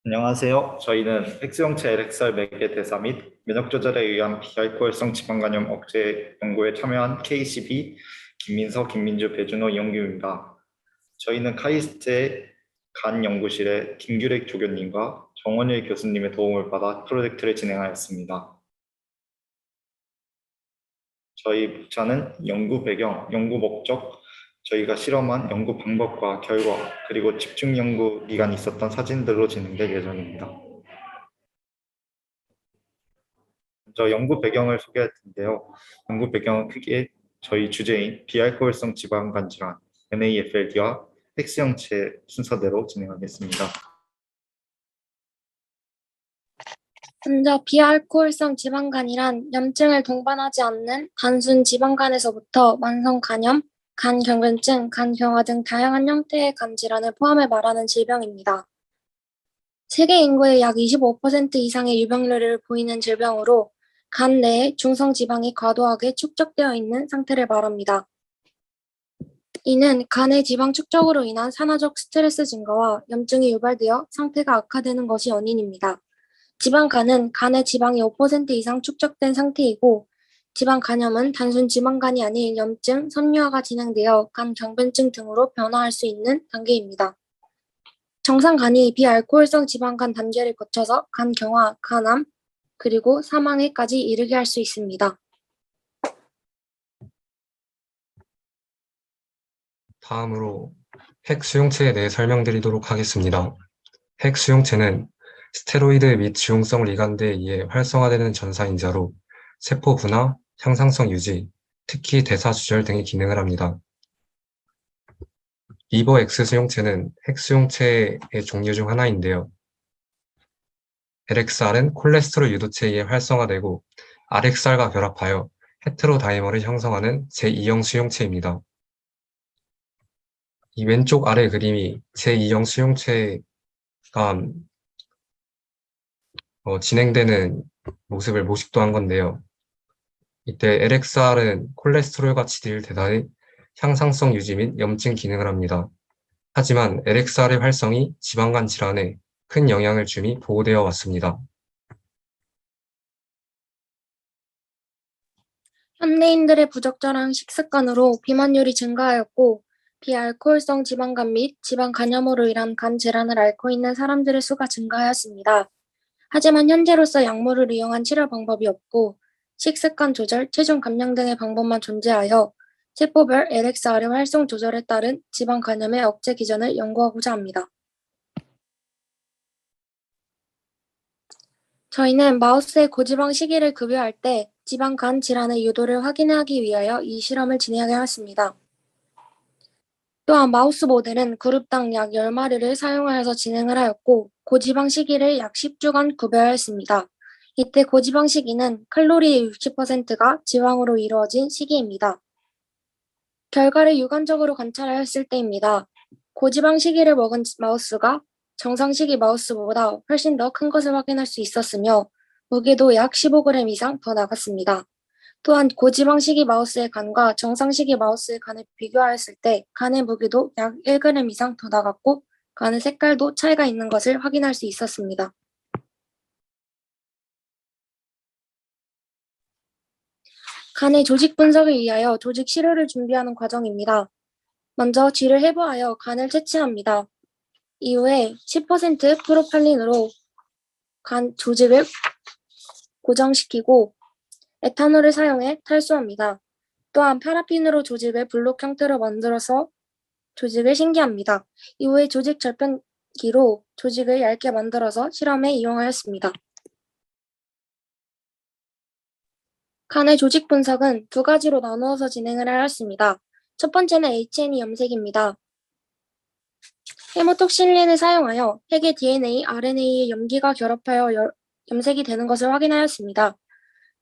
안녕하세요. 저희는 X형체 LXR 매개 대사 및 면역 조절에 의한 비알코올성 지방 간염 억제 연구에 참여한 KCB 김민서, 김민주, 배준호, 이영규입니다. 저희는 카이스트의 간 연구실의 김규택 조교님과 정원일 교수님의 도움을 받아 프로젝트를 진행하였습니다. 저희 부차는 연구 배경, 연구 목적, 저희가 실험한 연구 방법과 결과, 그리고 집중 연구 기간이 있었던 사진들로 진행될 예정입니다. 먼저 연구 배경을 소개할 텐데요. 연구 배경은 크게 저희 주제인 비알코올성 지방간 질환 NAFLD와 X형체 순서대로 진행하겠습니다. 먼저 비알코올성 지방간이란 염증을 동반하지 않는 단순 지방간에서부터 만성 간염, 간경변증, 간경화 등 다양한 형태의 간 질환을 포함해 말하는 질병입니다. 세계 인구의 약 25% 이상의 유병률을 보이는 질병으로 간 내에 중성 지방이 과도하게 축적되어 있는 상태를 말합니다. 이는 간의 지방 축적으로 인한 산화적 스트레스 증가와 염증이 유발되어 상태가 악화되는 것이 원인입니다. 지방간은 간의 지방이 5% 이상 축적된 상태이고, 지방간염은 단순 지방간이 아닌 염증, 섬유화가 진행되어 간 경변증 등으로 변화할 수 있는 단계입니다. 정상간이 비알코올성 지방간 단계를 거쳐서 간경화, 간암, 그리고 사망에까지 이르게 할 수 있습니다. 다음으로 핵 수용체에 대해 설명드리도록 하겠습니다. 핵 수용체는 스테로이드 및 지용성 리간드에 의해 활성화되는 전사인자로 세포 분화, 향상성 유지, 특히 대사 조절 등의 기능을 합니다. 리버 X 수용체는 핵 수용체의 종류 중 하나인데요. LXR은 콜레스테롤 유도체에 의해 활성화되고 RXR과 결합하여 헤테로다이머를 형성하는 제2형 수용체입니다. 이 왼쪽 아래 그림이 제2형 수용체가 진행되는 모습을 모식도한 건데요. 이때 LXR은 콜레스테롤 같이 늘 대사의 향상성 유지 및 염증 기능을 합니다. 하지만 LXR의 활성이 지방간 질환에 큰 영향을 줌이 보고되어 왔습니다. 현대인들의 부적절한 식습관으로 비만율이 증가하였고, 비알코올성 지방간 및 지방간염으로 인한 간 질환을 앓고 있는 사람들의 수가 증가하였습니다. 하지만 현재로서 약물을 이용한 치료 방법이 없고, 식습관 조절, 체중 감량 등의 방법만 존재하여 세포별 LXR의 활성 조절에 따른 지방 간염의 억제 기전을 연구하고자 합니다. 저희는 마우스의 고지방 시기를 급여할 때 지방 간 질환의 유도를 확인하기 위하여 이 실험을 진행하였습니다. 또한 마우스 모델은 그룹당 약 10마리를 사용하여서 진행을 하였고, 고지방 시기를 약 10주간 급여하였습니다. 이때 고지방 시기는 칼로리의 60%가 지방으로 이루어진 시기입니다. 결과를 육안적으로 관찰하였을 때입니다. 고지방 시기를 먹은 마우스가 정상 시기 마우스보다 훨씬 더 큰 것을 확인할 수 있었으며, 무게도 약 15g 이상 더 나갔습니다. 또한 고지방 시기 마우스의 간과 정상 시기 마우스의 간을 비교하였을 때 간의 무게도 약 1g 이상 더 나갔고, 간의 색깔도 차이가 있는 것을 확인할 수 있었습니다. 간의 조직 분석을 위하여 조직 시료를 준비하는 과정입니다. 먼저 쥐를 해부하여 간을 채취합니다. 이후에 10% 프로팔린으로 간 조직을 고정시키고 에탄올을 사용해 탈수합니다. 또한 파라핀으로 조직을 블록 형태로 만들어서 조직을 신기합니다. 이후에 조직 절편기로 조직을 얇게 만들어서 실험에 이용하였습니다. 간의 조직 분석은 두 가지로 나누어서 진행을 하였습니다. 첫 번째는 H&E 염색입니다. 헤모톡실린을 사용하여 핵의 DNA, RNA의 염기가 결합하여 염색이 되는 것을 확인하였습니다.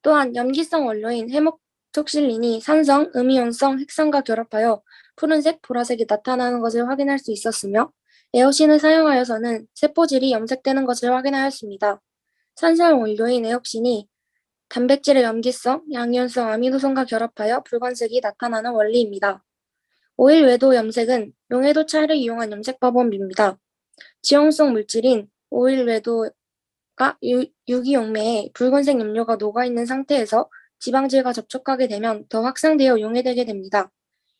또한 염기성 원료인 헤모톡실린이 산성, 음이온성 핵산과 결합하여 푸른색, 보라색이 나타나는 것을 확인할 수 있었으며, 에옥신을 사용하여서는 세포질이 염색되는 것을 확인하였습니다. 산성 원료인 에옥신이 단백질의 염기성, 양이온성 아미노산과 결합하여 붉은색이 나타나는 원리입니다. 오일 외도 염색은 용해도 차를 이용한 염색 방법입니다. 지용성 물질인 오일 외도가 유기용매에 붉은색 염료가 녹아있는 상태에서 지방질과 접촉하게 되면 더 확산되어 용해되게 됩니다.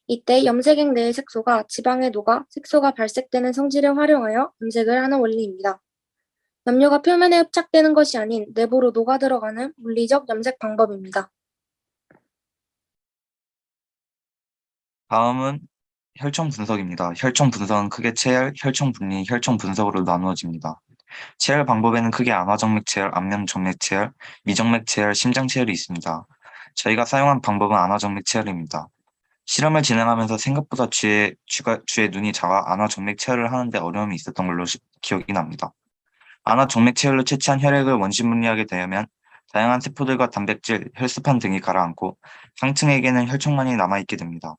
이때 염색액 내의 색소가 지방에 녹아 색소가 발색되는 성질을 활용하여 염색을 하는 원리입니다. 염료가 표면에 흡착되는 것이 아닌 내부로 녹아 들어가는 물리적 염색 방법입니다. 다음은 혈청 분석입니다. 혈청 분석은 크게 체열, 혈청 분리, 혈청 분석으로 나누어집니다. 체열 방법에는 크게 안화정맥 체열, 안면정맥 체열, 미정맥 체열, 심장 체열이 있습니다. 저희가 사용한 방법은 안화정맥 체열입니다. 실험을 진행하면서 생각보다 쥐의 눈이 작아 안화정맥 체열을 하는데 어려움이 있었던 걸로 기억이 납니다. 안화정맥 체열로 채취한 혈액을 원심 분리하게 되면 다양한 세포들과 단백질, 혈소판 등이 가라앉고 상층에게는 혈청만이 남아있게 됩니다.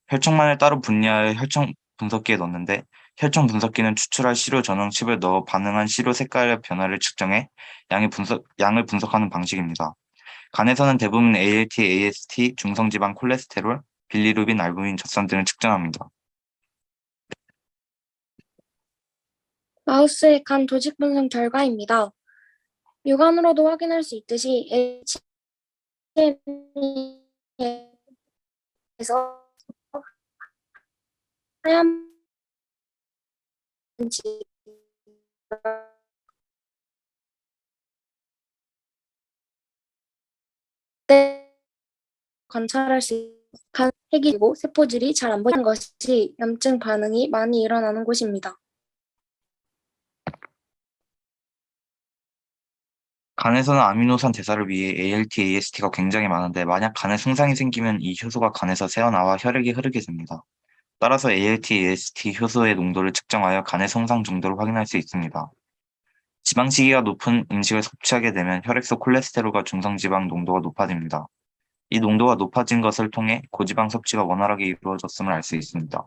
혈청만을 따로 분리하여 혈청 분석기에 넣는데 혈청 분석기는 추출할 시료 전원칩을 넣어 반응한 시료 색깔의 변화를 측정해 양을 분석하는 방식입니다. 간에서는 대부분 ALT, AST, 중성지방 콜레스테롤, 빌리루빈, 알부민, 젖산 등을 측정합니다. 마우스의 간 조직 분석 결과입니다. 육안으로도 확인할 수 있듯이 HME에서 하얀 관찰할 수 있는 핵이고 세포질이 잘 안 보이는 것이 염증 반응이 많이 일어나는 곳입니다. 간에서는 아미노산 대사를 위해 ALT, AST가 굉장히 많은데 만약 간에 손상이 생기면 이 효소가 간에서 새어나와 혈액이 흐르게 됩니다. 따라서 ALT, AST 효소의 농도를 측정하여 간의 손상 정도를 확인할 수 있습니다. 지방시기가 높은 음식을 섭취하게 되면 혈액 속 콜레스테롤과 중성지방 농도가 높아집니다. 이 농도가 높아진 것을 통해 고지방 섭취가 원활하게 이루어졌음을 알 수 있습니다.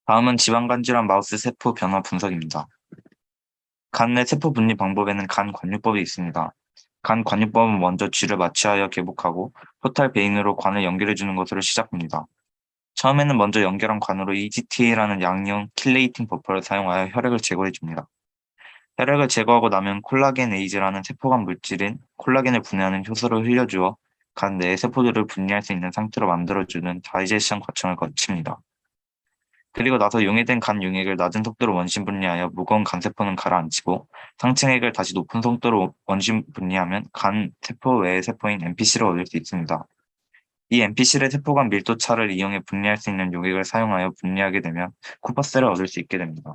다음은 지방간 질환 마우스 세포 변화 분석입니다. 간 내 세포 분리 방법에는 간 관유법이 있습니다. 간 관유법은 먼저 쥐를 마취하여 개복하고 포탈 베인으로 관을 연결해주는 것으로 시작합니다. 처음에는 먼저 연결한 관으로 EGTA라는 양이온 킬레이팅 버퍼를 사용하여 혈액을 제거해줍니다. 혈액을 제거하고 나면 콜라겐 에이즈라는 세포간 물질인 콜라겐을 분해하는 효소를 흘려주어 간 내의 세포들을 분리할 수 있는 상태로 만들어주는 다이제션 과정을 거칩니다. 그리고 나서 용해된 간 용액을 낮은 속도로 원심 분리하여 무거운 간세포는 가라앉히고 상층액을 다시 높은 속도로 원심 분리하면 간 세포 외의 세포인 NPC를 얻을 수 있습니다. 이 NPC를 세포 간 밀도 차를 이용해 분리할 수 있는 용액을 사용하여 분리하게 되면 쿠퍼셀을 얻을 수 있게 됩니다.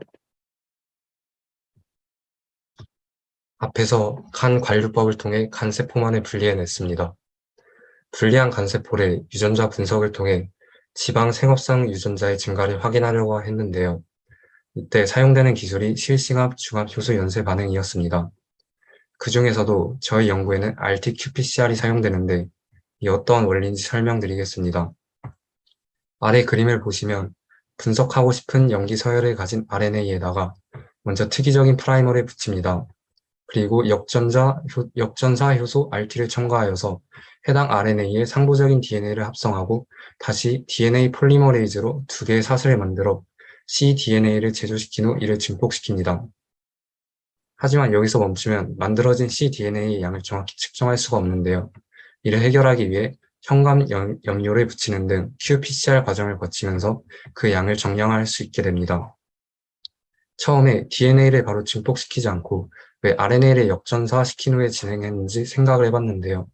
앞에서 간 관류법을 통해 간세포만을 분리해냈습니다. 분리한 간세포를 유전자 분석을 통해 지방 생업상 유전자의 증가를 확인하려고 했는데요. 이때 사용되는 기술이 실싱합 중합 효소 연쇄 반응이었습니다. 그 중에서도 저희 연구에는 RT-qPCR이 사용되는데 이 어떠한 원리인지 설명드리겠습니다. 아래 그림을 보시면 분석하고 싶은 염기 서열을 가진 RNA에다가 먼저 특이적인 프라이머를 붙입니다. 그리고 역전사 효소 RT를 첨가하여서 해당 RNA의 상부적인 DNA를 합성하고 다시 DNA 폴리머레이즈로 두 개의 사슬을 만들어 cDNA를 제조시킨 후 이를 증폭시킵니다. 하지만 여기서 멈추면 만들어진 cDNA의 양을 정확히 측정할 수가 없는데요. 이를 해결하기 위해 현감 염료를 붙이는 등 qPCR 과정을 거치면서 그 양을 정량할 수 있게 됩니다. 처음에 DNA를 바로 증폭시키지 않고 왜 RNA를 역전사시킨 후에 진행했는지 생각을 해봤는데요.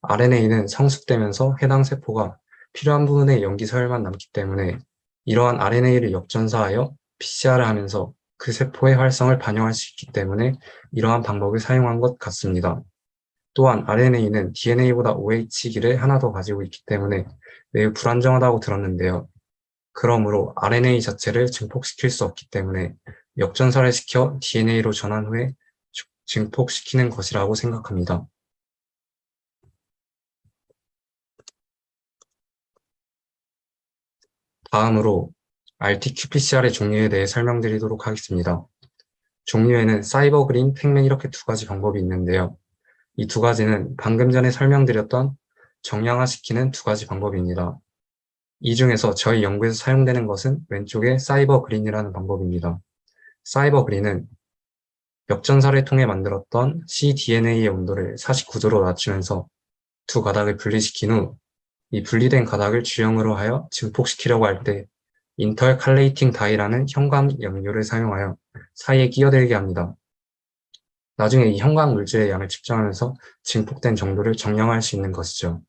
RNA는 성숙되면서 해당 세포가 필요한 부분의 염기 서열만 남기 때문에 이러한 RNA를 역전사하여 PCR을 하면서 그 세포의 활성을 반영할 수 있기 때문에 이러한 방법을 사용한 것 같습니다. 또한 RNA는 DNA보다 OH기를 하나 더 가지고 있기 때문에 매우 불안정하다고 들었는데요. 그러므로 RNA 자체를 증폭시킬 수 없기 때문에 역전사를 시켜 DNA로 전환 후에 증폭시키는 것이라고 생각합니다. 다음으로 RT-qPCR의 종류에 대해 설명드리도록 하겠습니다. 종류에는 사이버그린, 팩맨 이렇게 두 가지 방법이 있는데요. 이 두 가지는 방금 전에 설명드렸던 정량화시키는 두 가지 방법입니다. 이 중에서 저희 연구에서 사용되는 것은 왼쪽의 사이버 그린이라는 방법입니다. 사이버 그린은 역전사를 통해 만들었던 cDNA의 온도를 49도로 낮추면서 두 가닥을 분리시킨 후 이 분리된 가닥을 주형으로 하여 증폭시키려고 할 때 인터칼레이팅 다이라는 형광 염료를 사용하여 사이에 끼어들게 합니다. 나중에 이 형광 물질의 양을 측정하면서 증폭된 정도를 정량할 수 있는 것이죠.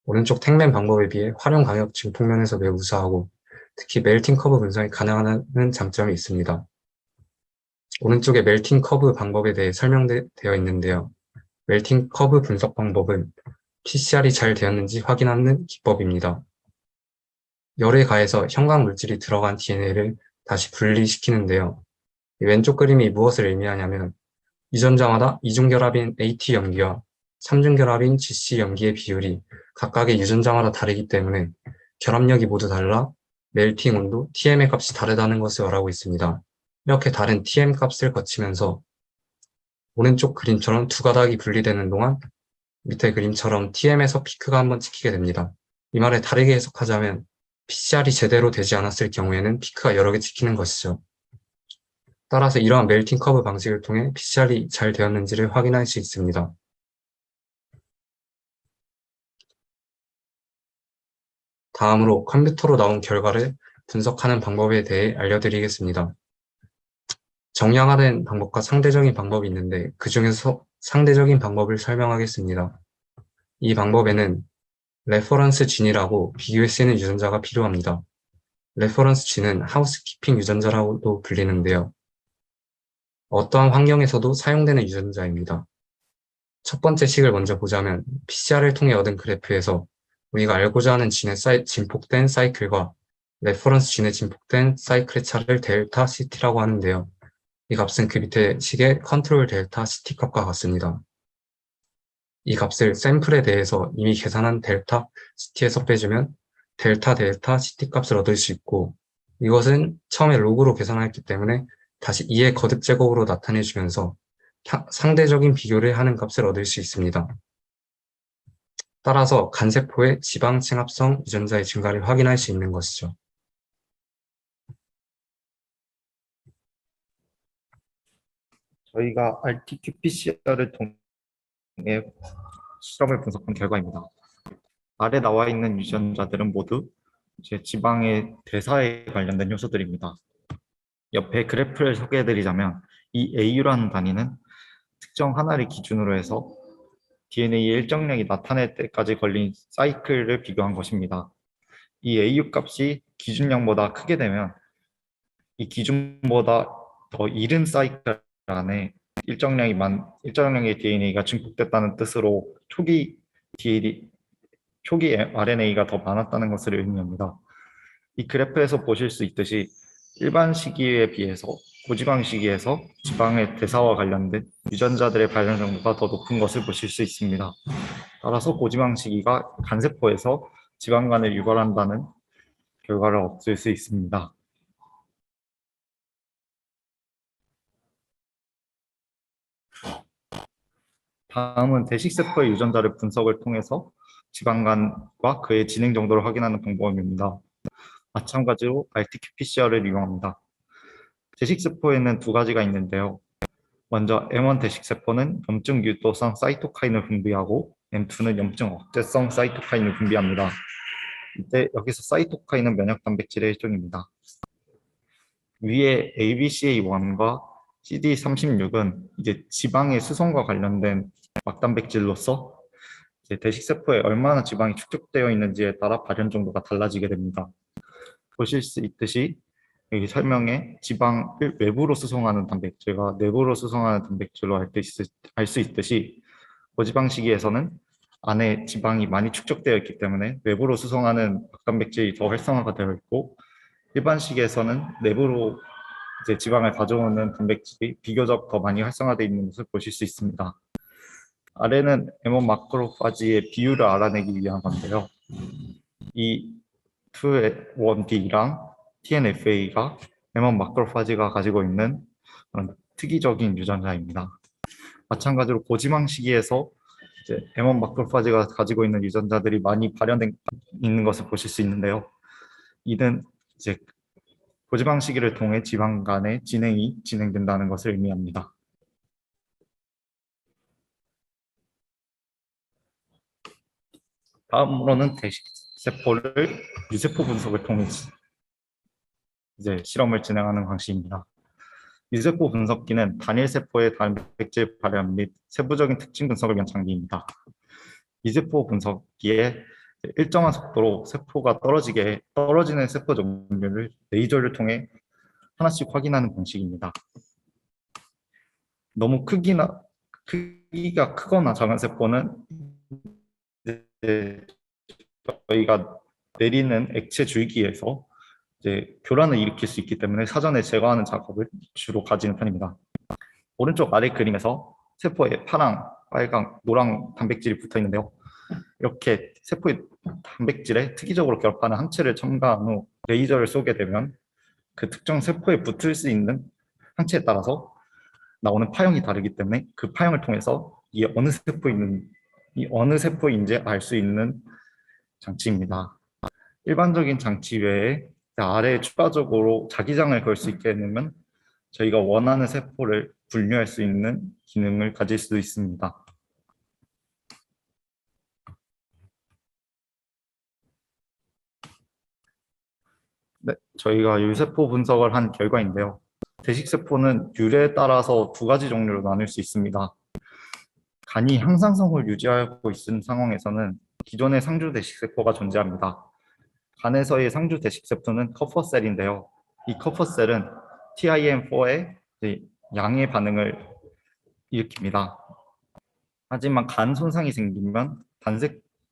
오른쪽 택맨 방법에 비해 활용 간격 증폭면에서 매우 우수하고 특히 멜팅 커브 분석이 가능하다는 장점이 있습니다. 오른쪽에 멜팅 커브 방법에 대해 설명되어 있는데요. 멜팅 커브 분석 방법은 PCR이 잘 되었는지 확인하는 기법입니다. 열에 가해서 형광 물질이 들어간 DNA를 다시 분리시키는데요. 왼쪽 그림이 무엇을 의미하냐면 유전자마다 이중결합인 AT 염기와 삼중결합인 GC 염기의 비율이 각각의 유전자마다 다르기 때문에 결합력이 모두 달라 멜팅 온도 TM의 값이 다르다는 것을 말하고 있습니다. 이렇게 다른 TM 값을 거치면서 오른쪽 그림처럼 두 가닥이 분리되는 동안 밑에 그림처럼 TM에서 피크가 한번 찍히게 됩니다. 이 말을 다르게 해석하자면 PCR이 제대로 되지 않았을 경우에는 피크가 여러 개 찍히는 것이죠. 따라서 이러한 멜팅 커브 방식을 통해 PCR이 잘 되었는지를 확인할 수 있습니다. 다음으로 컴퓨터로 나온 결과를 분석하는 방법에 대해 알려드리겠습니다. 정량화된 방법과 상대적인 방법이 있는데 그 중에서 상대적인 방법을 설명하겠습니다. 이 방법에는 레퍼런스 진이라고 비교에 쓰이는 유전자가 필요합니다. 레퍼런스 진은 하우스키핑 유전자라고도 불리는데요. 어떠한 환경에서도 사용되는 유전자입니다. 첫 번째 식을 먼저 보자면 PCR을 통해 얻은 그래프에서 우리가 알고자 하는 진의 진폭된 사이클과 레퍼런스 진의 진폭된 사이클의 차를 델타 CT라고 하는데요. 이 값은 그 밑에 식의 컨트롤 델타 CT 값과 같습니다. 이 값을 샘플에 대해서 이미 계산한 델타 CT에서 빼주면 델타 CT 값을 얻을 수 있고 이것은 처음에 로그로 계산했기 때문에 다시 2의 거듭 제곱으로 나타내주면서 상대적인 비교를 하는 값을 얻을 수 있습니다. 따라서 간세포의 지방 증합성 유전자의 증가를 확인할 수 있는 것이죠. 저희가 RT-qPCR을 통해 실험을 분석한 결과입니다. 아래 나와 있는 유전자들은 모두 이제 지방의 대사에 관련된 요소들입니다. 옆에 그래프를 소개해드리자면 이 AU라는 단위는 특정 하나를 기준으로 해서 DNA의 일정량이 나타날 때까지 걸린 사이클을 비교한 것입니다. 이 AU 값이 기준량보다 크게 되면 이 기준보다 더 이른 사이클 안에 일정량의 DNA가 증폭됐다는 뜻으로 초기 RNA가 더 많았다는 것을 의미합니다. 이 그래프에서 보실 수 있듯이 일반 시기에 비해서 고지방 시기에서 지방의 대사와 관련된 유전자들의 발현 정도가 더 높은 것을 보실 수 있습니다. 따라서 고지방 시기가 간세포에서 지방간을 유발한다는 결과를 얻을 수 있습니다. 다음은 대식세포의 유전자를 분석을 통해서 지방간과 그의 진행 정도를 확인하는 방법입니다. 마찬가지로 RT-qPCR을 이용합니다. 대식세포에는 두 가지가 있는데요. 먼저 M1 대식세포는 염증 유도성 사이토카인을 분비하고 M2는 염증 억제성 사이토카인을 분비합니다. 이때 여기서 사이토카인은 면역 단백질의 일종입니다. 위에 ABCA1과 CD36은 이제 지방의 수송과 관련된 막단백질로서 이제 대식세포에 얼마나 지방이 축적되어 있는지에 따라 발현 정도가 달라지게 됩니다. 보실 수 있듯이 여기 설명에 지방을 외부로 수송하는 단백질과 내부로 수송하는 단백질로 알 수 있듯이 고지방 시기에서는 안에 지방이 많이 축적되어 있기 때문에 외부로 수송하는 단백질이 더 활성화가 되어 있고 일반 시기에서는 내부로 이제 지방을 가져오는 단백질이 비교적 더 많이 활성화되어 있는 것을 보실 수 있습니다. 아래는 M1 마크로파지의 비율을 알아내기 위한 건데요. 이 2-1B랑 TNFA가 M1 마크로파지가 가지고 있는 그런 특이적인 유전자입니다. 마찬가지로 고지방 시기에서 이제 M1 마크로파지가 가지고 있는 유전자들이 많이 발현된 있는 것을 보실 수 있는데요. 이는 이제 고지방 시기를 통해 지방 간의 진행이 진행된다는 것을 의미합니다. 다음으로는 대식세포를 유세포 분석을 통해 이제 실험을 진행하는 방식입니다. 유세포 분석기는 단일 세포의 단백질 발현 및 세부적인 특징 분석을 위한 장비입니다. 유세포 분석기에 일정한 속도로 세포가 떨어지는 세포 종류를 레이저를 통해 하나씩 확인하는 방식입니다. 너무 크기가 크거나 작은 세포는 저희가 내리는 액체 줄기에서 이제 교란을 일으킬 수 있기 때문에 사전에 제거하는 작업을 주로 가지는 편입니다. 오른쪽 아래 그림에서 세포에 파랑, 빨강, 노랑 단백질이 붙어 있는데요. 이렇게 세포의 단백질에 특이적으로 결합하는 항체를 첨가한 후 레이저를 쏘게 되면 그 특정 세포에 붙을 수 있는 항체에 따라서 나오는 파형이 다르기 때문에 그 파형을 통해서 이 어느 세포인지 알 수 있는 장치입니다. 일반적인 장치 외에 아래에 추가적으로 자기장을 걸 수 있게 되면 저희가 원하는 세포를 분류할 수 있는 기능을 가질 수도 있습니다. 네, 저희가 유세포 분석을 한 결과인데요. 대식세포는 유래에 따라서 두 가지 종류로 나눌 수 있습니다. 간이 항상성을 유지하고 있는 상황에서는 기존의 상주 대식세포가 존재합니다. 간에서의 상주 대식세포는 커퍼셀인데요. 이 커퍼셀은 TIM4의 양의 반응을 일으킵니다. 하지만 간 손상이 생기면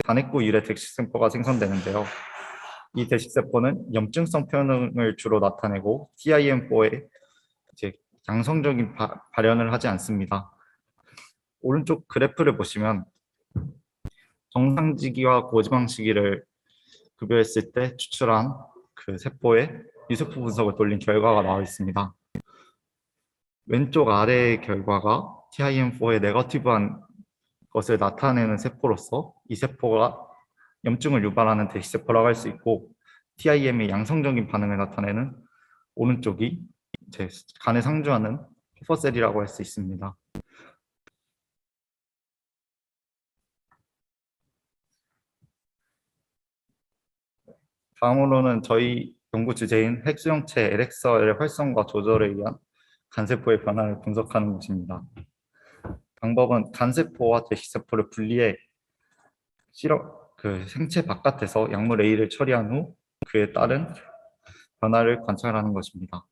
단핵구 유래 대식세포가 생성되는데요. 이 대식세포는 염증성 표현을 주로 나타내고 TIM4의 양성적인 발현을 하지 않습니다. 오른쪽 그래프를 보시면 정상지기와 고지방시기를 급여했을 때 추출한 그 세포의 유세포 분석을 돌린 결과가 나와 있습니다. 왼쪽 아래의 결과가 TIM4의 네거티브한 것을 나타내는 세포로서 이 세포가 염증을 유발하는 대식세포라고 할 수 있고, TIM의 양성적인 반응을 나타내는 오른쪽이 이제 간에 상주하는 퍼셀이라고 할 수 있습니다. 다음으로는 저희 연구 주제인 핵수용체 LXR의 활성과 조절에 의한 간세포의 변화를 분석하는 것입니다. 방법은 간세포와 대식세포를 분리해 생체 바깥에서 약물 A를 처리한 후 그에 따른 변화를 관찰하는 것입니다.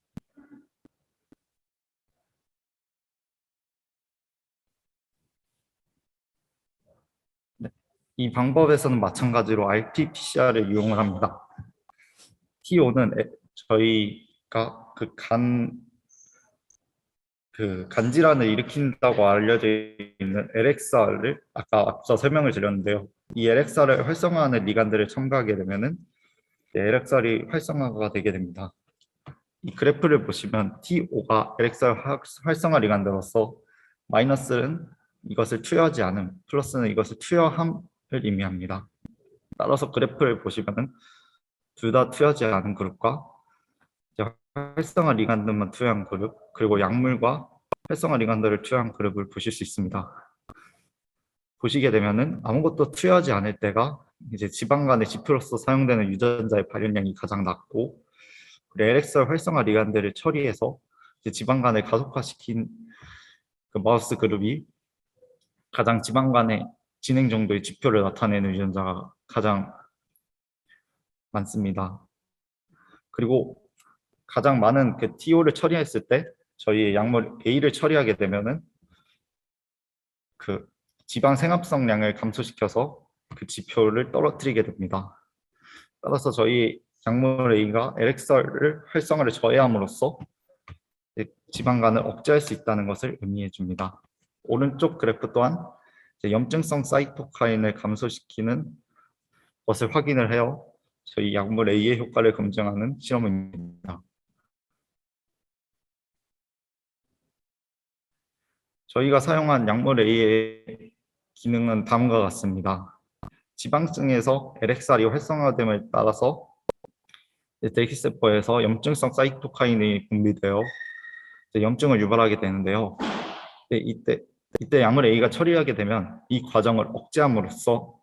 네. 이 방법에서는 마찬가지로 RT-PCR을 이용을 합니다. TO는 저희가 간질환을 일으킨다고 알려져 있는 LXR을 아까 앞서 설명을 드렸는데요. 이 LXR을 활성화하는 리간들을 첨가하게 되면은 LXR이 활성화가 되게 됩니다. 이 그래프를 보시면 TO가 LXR 활성화 리간드로서 마이너스는 이것을 투여하지 않음, 플러스는 이것을 투여함을 의미합니다. 따라서 그래프를 보시면은 둘 다 투여하지 않은 그룹과 활성화 리간드만 투여한 그룹, 그리고 약물과 활성화 리간드를 투여한 그룹을 보실 수 있습니다. 보시게 되면은 아무것도 투여하지 않을 때가 이제 지방 간의 지표로서 사용되는 유전자의 발현량이 가장 낮고, LXR 활성화 리간드를 처리해서 이제 지방 간을 가속화시킨 그 마우스 그룹이 가장 지방 간의 진행 정도의 지표를 나타내는 유전자가 가장 많습니다. 그리고 가장 많은 그 TO를 처리했을 때 저희 약물 A를 처리하게 되면은 그 지방 생합성량을 감소시켜서 그 지표를 떨어뜨리게 됩니다. 따라서 저희 약물 A가 LXR을 활성화를 저해함으로써 지방간을 억제할 수 있다는 것을 의미해 줍니다. 오른쪽 그래프 또한 염증성 사이토카인을 감소시키는 것을 확인을 해요. 저희 약물 A의 효과를 검증하는 실험입니다. 저희가 사용한 약물 A의 기능은 다음과 같습니다. 지방층에서 LXR이 활성화됨을 따라서 이제 대기세포에서 염증성 사이토카인이 분비되어 이제 염증을 유발하게 되는데요. 이때 약물 A가 처리하게 되면 이 과정을 억제함으로써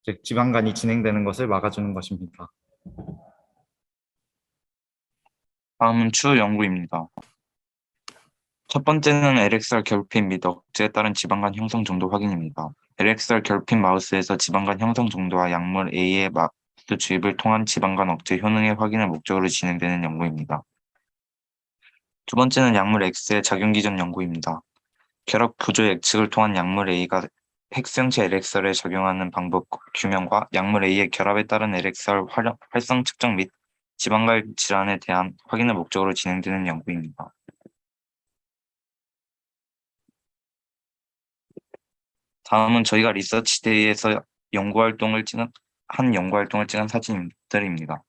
이제 지방간이 진행되는 것을 막아주는 것입니다. 다음은 추후 연구입니다. 첫 번째는 LXR 결핍 및 억제에 따른 지방간 형성 정도 확인입니다. LXR 결핍 마우스에서 지방간 형성 정도와 약물 A의 마우스 주입을 통한 지방간 억제 효능의 확인을 목적으로 진행되는 연구입니다. 두 번째는 약물 X의 작용 기전 연구입니다. 결합 구조 예측을 통한 약물 A가 핵수용체 LXR에 적용하는 방법 규명과 약물 A의 결합에 따른 LXR 활성 측정 및 지방간 질환에 대한 확인을 목적으로 진행되는 연구입니다. 다음은 저희가 리서치데이에서 연구활동을 찍은 사진들입니다.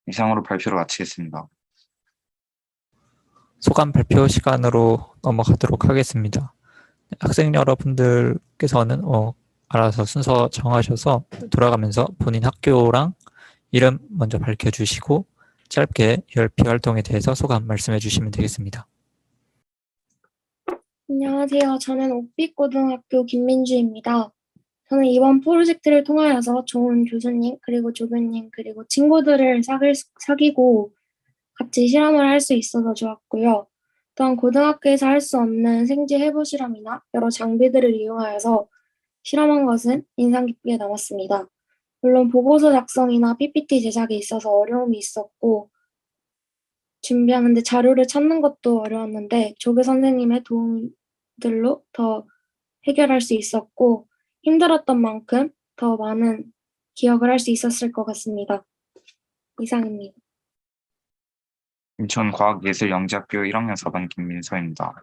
이상으로 발표를 마치겠습니다. 소감 발표 시간으로 넘어가도록 하겠습니다. 학생 여러분들께서는 알아서 순서 정하셔서 돌아가면서 본인 학교랑 이름 먼저 밝혀주시고 짧게 URP 활동에 대해서 소감 말씀해 주시면 되겠습니다. 안녕하세요. 저는 옥빛고등학교 김민주입니다. 저는 이번 프로젝트를 통하여서 좋은 교수님, 그리고 조교님, 그리고 친구들을 사귀고 같이 실험을 할 수 있어서 좋았고요. 또한 고등학교에서 할 수 없는 생지 해부 실험이나 여러 장비들을 이용하여서 실험한 것은 인상 깊게 남았습니다. 물론 보고서 작성이나 PPT 제작에 있어서 어려움이 있었고 준비하는데 자료를 찾는 것도 어려웠는데 조교 선생님의 도움들로 더 해결할 수 있었고 힘들었던 만큼 더 많은 기억을 할 수 있었을 것 같습니다. 이상입니다. 인천과학예술영재학교 1학년 4반 김민서입니다.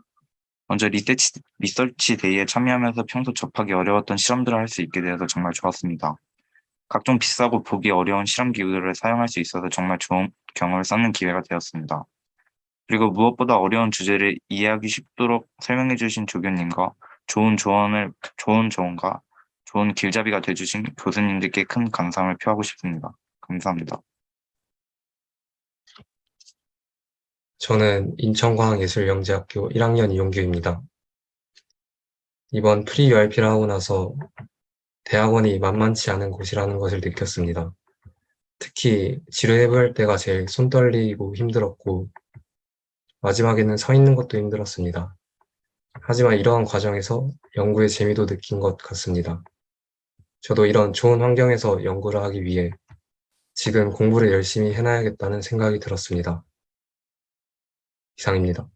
먼저 리서치 데이에 참여하면서 평소 접하기 어려웠던 실험들을 할 수 있게 되어서 정말 좋았습니다. 각종 비싸고 보기 어려운 실험 기구들을 사용할 수 있어서 정말 좋은 경험을 쌓는 기회가 되었습니다. 그리고 무엇보다 어려운 주제를 이해하기 쉽도록 설명해 주신 조교님과 좋은 조언과 좋은 길잡이가 되어주신 교수님들께 큰 감사함을 표하고 싶습니다. 감사합니다. 저는 인천과학예술영재학교 1학년 이용규입니다. 이번 프리-URP를 하고 나서 대학원이 만만치 않은 곳이라는 것을 느꼈습니다. 특히 지뢰해부할 때가 제일 손 떨리고 힘들었고 마지막에는 서 있는 것도 힘들었습니다. 하지만 이러한 과정에서 연구의 재미도 느낀 것 같습니다. 저도 이런 좋은 환경에서 연구를 하기 위해 지금 공부를 열심히 해놔야겠다는 생각이 들었습니다. 이상입니다.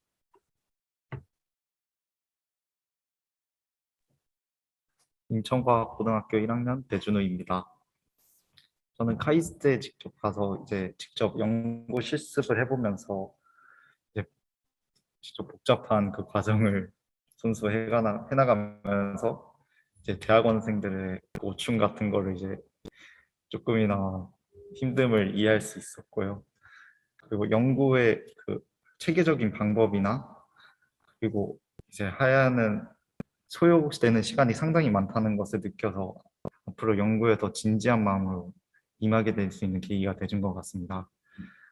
인천과학고등학교 1학년 배준우입니다. 저는 카이스트에 직접 가서 이제 직접 연구 실습을 해보면서 이제 직접 복잡한 그 과정을 손수 해나가면서 이제 대학원생들의 고충 같은 거를 이제 조금이나 힘듦을 이해할 수 있었고요. 그리고 연구의 그 체계적인 방법이나 그리고 이제 하야는 소요되는 시간이 상당히 많다는 것을 느껴서 앞으로 연구에 더 진지한 마음으로 임하게 될 수 있는 계기가 되준 것 같습니다.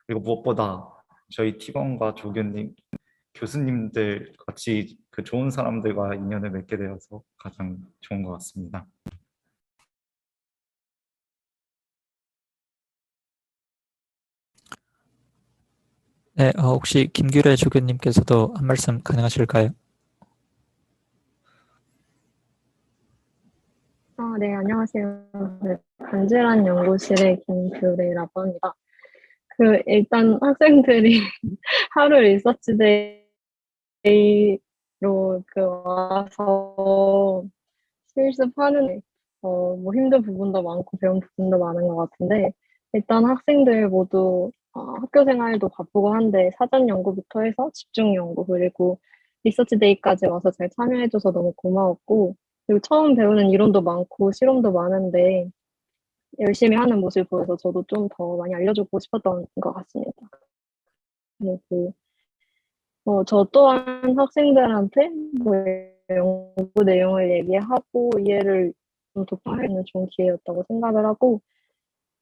그리고 무엇보다 저희 팀원과 조교님, 교수님들 같이 그 좋은 사람들과 인연을 맺게 되어서 가장 좋은 것 같습니다. 네, 혹시 김규래 조교님께서도 한 말씀 가능하실까요? 네, 안녕하세요. 네, 간질한 연구실의 김규래라고 합니다. 일단 학생들이 하루 리서치 데이로 와서 실습하는, 뭐 힘든 부분도 많고 배운 부분도 많은 것 같은데, 일단 학생들 모두 학교 생활도 바쁘고 한데 사전 연구부터 해서 집중 연구 그리고 리서치 데이까지 와서 잘 참여해줘서 너무 고마웠고, 그리고 처음 배우는 이론도 많고 실험도 많은데 열심히 하는 모습을 보여서 저도 좀 더 많이 알려주고 싶었던 것 같습니다. 그리고 저 또한 학생들한테 뭐 연구 내용을 얘기하고 이해를 좀 도파할 수 있는 좋은 기회였다고 생각을 하고,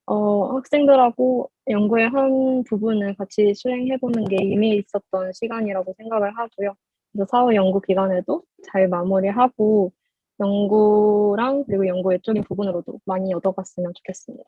학생들하고 연구의 한 부분을 같이 수행해보는 게 의미 있었던 시간이라고 생각을 하고요. 그래서 사후 연구 기간에도 잘 마무리하고 연구랑 그리고 연구 외적인 부분으로도 많이 얻어갔으면 좋겠습니다.